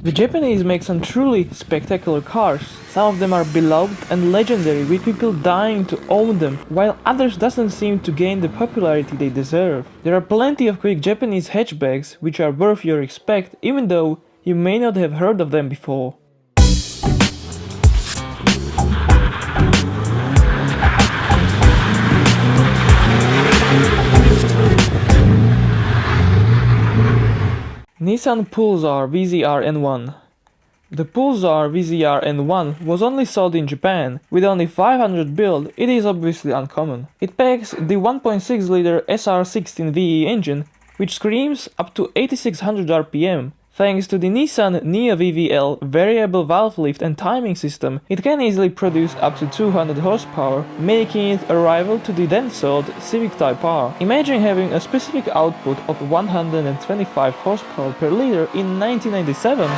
The Japanese make some truly spectacular cars. Some of them are beloved and legendary, with people dying to own them, while others doesn't seem to gain the popularity they deserve. There are plenty of quick Japanese hatchbacks which are worth your respect, even though you may not have heard of them before. Nissan Pulsar VZR N1. The Pulsar VZR N1 was only sold in Japan. With only 500 build, it is obviously uncommon. It packs the 1.6-liter SR16VE engine, which screams up to 8600 RPM. Thanks to the Nissan Neo VVL variable valve lift and timing system, it can easily produce up to 200 horsepower, making it a rival to the then sold Civic Type R. Imagine having a specific output of 125 horsepower per liter in 1997.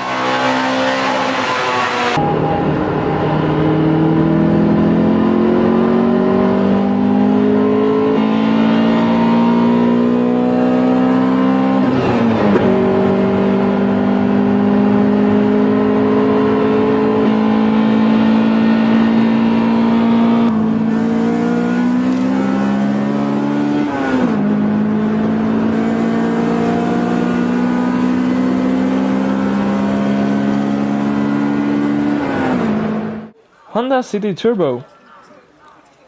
Honda City Turbo.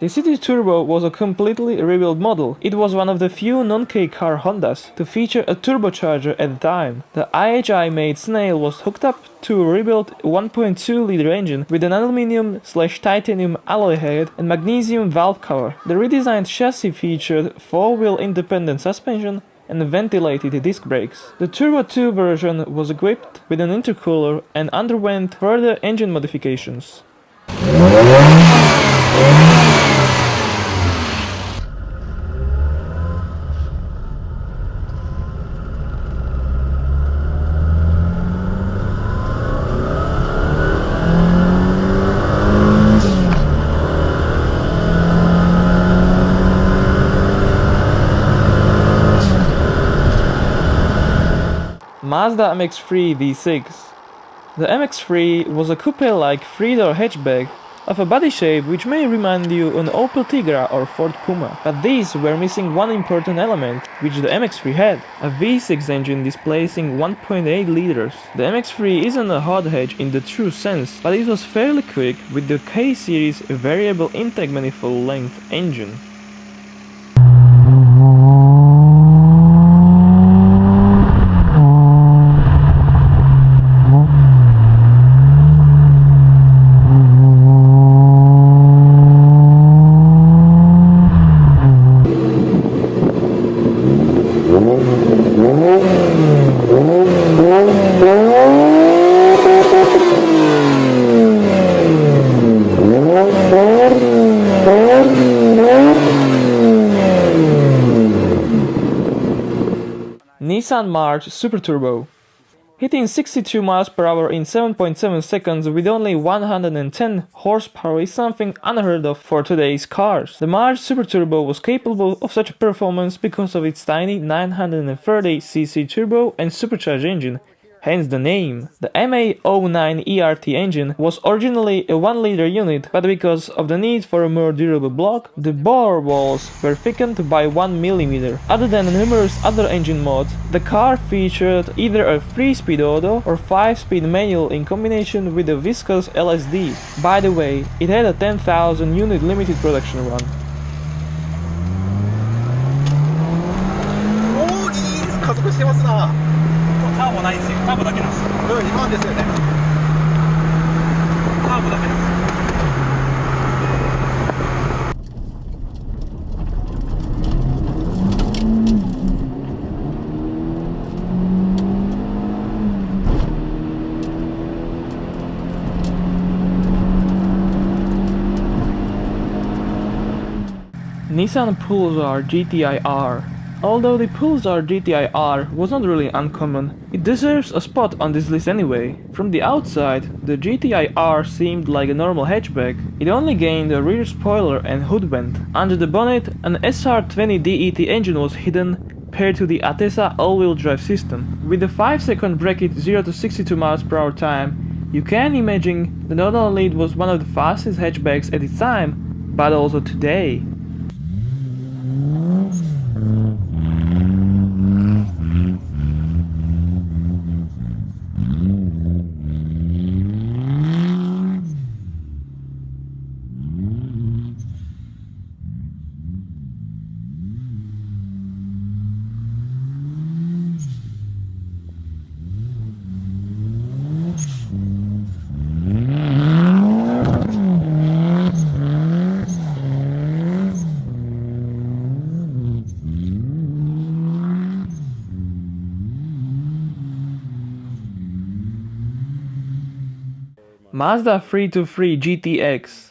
The City Turbo was a completely rebuilt model. It was one of the few non-K car Hondas to feature a turbocharger at the time. The IHI-made Snail was hooked up to a rebuilt 1.2-liter engine with an aluminum/titanium alloy head and magnesium valve cover. The redesigned chassis featured 4-wheel independent suspension and ventilated disc brakes. The Turbo 2 version was equipped with an intercooler and underwent further engine modifications. Mazda MX-3 V6. The MX-3 was a coupe-like 3-door hatchback of a body shape which may remind you an Opel Tigra or Ford Puma, but these were missing one important element which the MX-3 had, a V6 engine displacing 1.8 liters. The MX-3 isn't a hot hatch in the true sense, but it was fairly quick with the K-series variable intake manifold length engine. Nissan March Super Turbo. Hitting 62 miles per hour in 7.7 seconds with only 110 horsepower is something unheard of for today's cars. The March Super Turbo was capable of such a performance because of its tiny 930cc turbo and supercharged engine, hence the name. The MA09 ERT engine was originally a 1-liter unit, but because of the need for a more durable block, the bore walls were thickened by 1 mm. Other than numerous other engine mods, the car featured either a 3-speed auto or 5-speed manual in combination with a viscous LSD. By the way, it had a 10,000 unit limited production run. Nissan Pulsar GTI R. Although the Pulsar GTI R was not really uncommon, it deserves a spot on this list anyway. From the outside, the GTI R seemed like a normal hatchback. It only gained a rear spoiler and hood vent. Under the bonnet, an SR20 DET engine was hidden, compared to the Atesa all-wheel drive system. With the 5-second bracket 0 to 62 mph time, you can imagine that not only it was one of the fastest hatchbacks at its time, but also today. Mazda 323 GTX.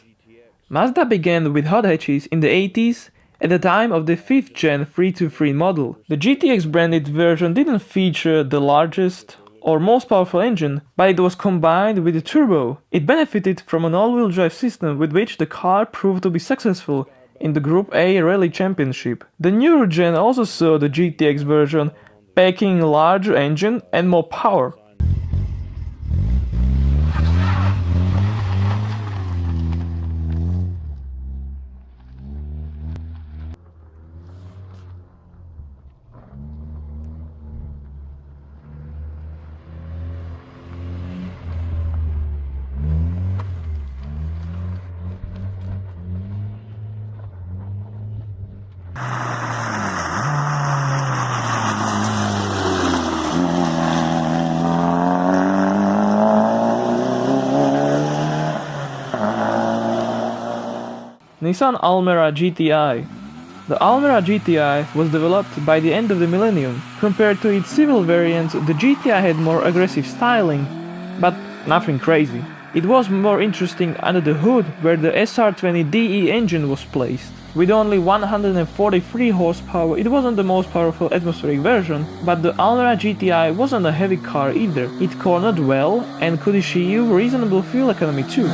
Mazda began with hot hatches in the 80s at the time of the 5th gen 323 model. The GTX branded version didn't feature the largest or most powerful engine, but it was combined with a turbo. It benefited from an all-wheel drive system with which the car proved to be successful in the Group A Rally Championship. The newer gen also saw the GTX version packing a larger engine and more power. Nissan Almera GTI. The Almera GTI was developed by the end of the millennium. Compared to its civil variant, the GTI had more aggressive styling, but nothing crazy. It was more interesting under the hood, where the SR20DE engine was placed. With only 143 horsepower, it wasn't the most powerful atmospheric version, but the Almera GTI wasn't a heavy car either. It cornered well and could achieve reasonable fuel economy too.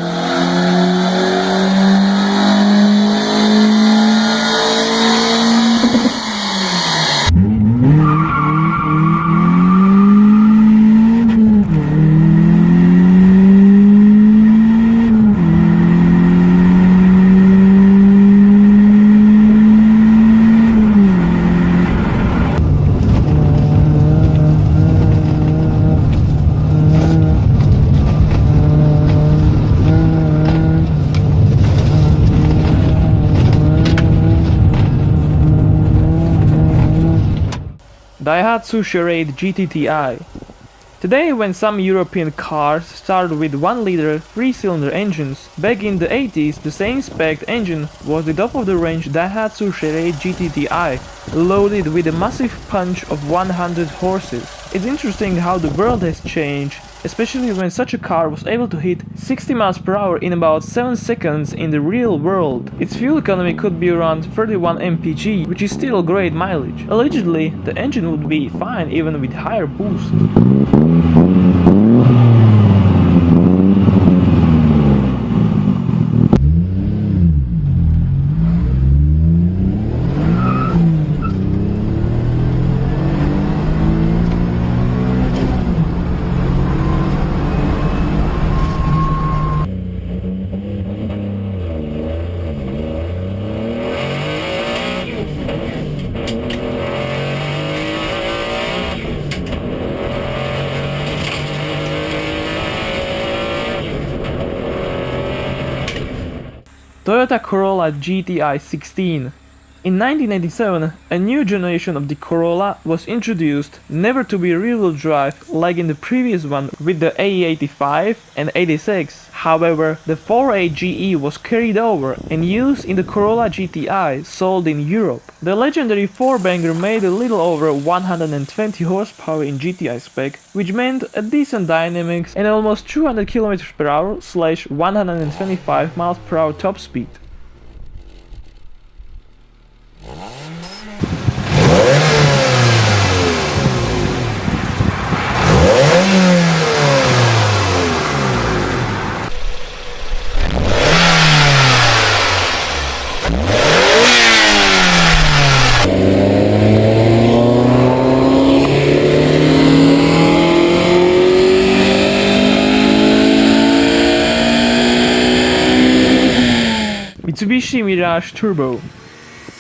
Daihatsu Charade GTTI. Today, when some European cars start with 1-liter 3-cylinder engines, back in the 80s the same spec engine was the top-of-the-range Daihatsu Charade GTTI, loaded with a massive punch of 100 horses. It's interesting how the world has changed, especially when such a car was able to hit 60 mph in about 7 seconds in the real world. Its fuel economy could be around 31 mpg, which is still great mileage. Allegedly, the engine would be fine even with higher boost. Toyota Corolla GTI 16. In 1987, a new generation of the Corolla was introduced, never to be rear-wheel drive like in the previous one with the AE85 and 86. However, the 4AGE was carried over and used in the Corolla GTI sold in Europe. The legendary 4-banger made a little over 120 horsepower in GTI spec, which meant a decent dynamics and almost 200 km/h / 125 mph top speed. Mitsubishi Mirage Turbo.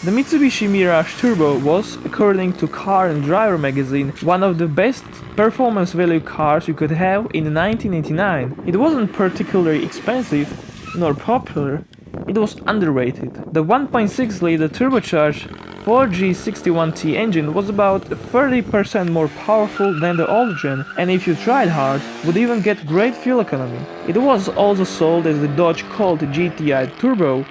The Mitsubishi Mirage Turbo was, according to Car and Driver magazine, one of the best performance value cars you could have in 1989. It wasn't particularly expensive, nor popular, it was underrated. The 1.6-liter turbocharged 4G61T engine was about 30% more powerful than the old gen, and if you tried hard, would even get great fuel economy. It was also sold as the Dodge Colt GTI Turbo,